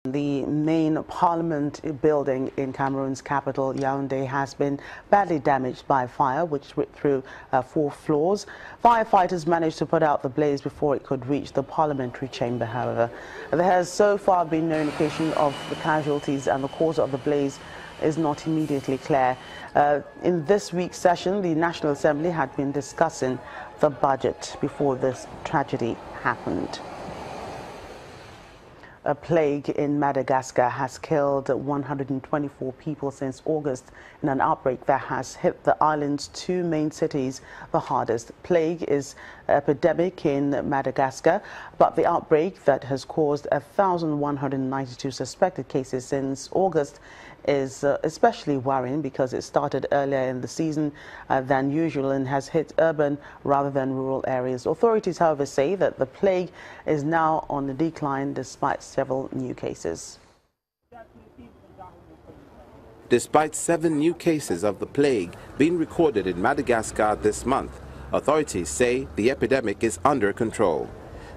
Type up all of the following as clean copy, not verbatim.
The main parliament building in Cameroon's capital, Yaoundé, has been badly damaged by fire, which ripped through 4 floors. Firefighters managed to put out the blaze before it could reach the parliamentary chamber, however. There has so far been no indication of the casualties, and the cause of the blaze is not immediately clear. In this week's session, the National Assembly had been discussing the budget before this tragedy happened. A plague in Madagascar has killed 124 people since August in an outbreak that has hit the island's 2 main cities the hardest. Plague is an epidemic in Madagascar, but the outbreak that has caused 1,192 suspected cases since August is especially worrying because it started earlier in the season than usual and has hit urban rather than rural areas. Authorities, however, say that the plague is now on the decline despite several new cases. Despite 7 new cases of the plague being recorded in Madagascar this month, authorities say the epidemic is under control.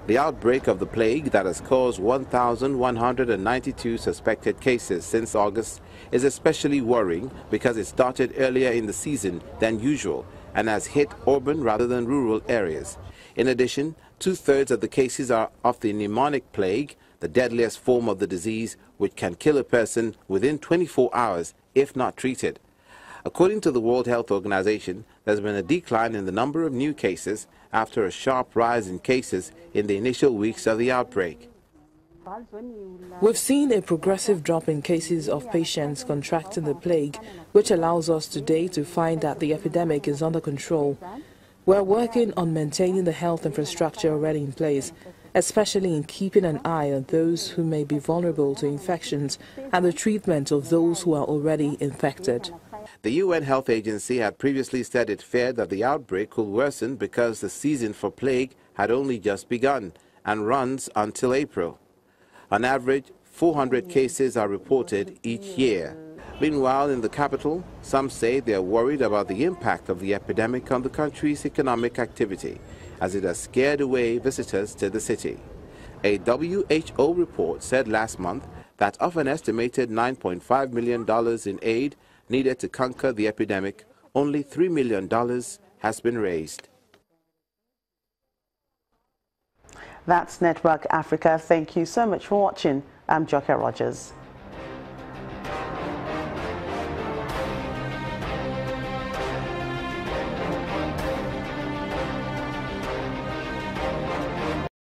The outbreak of the plague that has caused 1,192 suspected cases since August is especially worrying because it started earlier in the season than usual and has hit urban rather than rural areas. In addition, 2/3 of the cases are of the pneumonic plague, the deadliest form of the disease, which can kill a person within 24 hours if not treated. According to the World Health Organization, there's been a decline in the number of new cases after a sharp rise in cases in the initial weeks of the outbreak. We've seen a progressive drop in cases of patients contracting the plague, which allows us today to find that the epidemic is under control. We're working on maintaining the health infrastructure already in place, especially in keeping an eye on those who may be vulnerable to infections and the treatment of those who are already infected. The UN Health Agency had previously said it feared that the outbreak could worsen because the season for plague had only just begun and runs until April. On average, 400 cases are reported each year. Meanwhile, in the capital, some say they are worried about the impact of the epidemic on the country's economic activity, as it has scared away visitors to the city. A WHO report said last month that of an estimated $9.5 million in aid needed to conquer the epidemic, only $3 million has been raised. That's Network Africa. Thank you so much for watching. I'm Joker Rogers.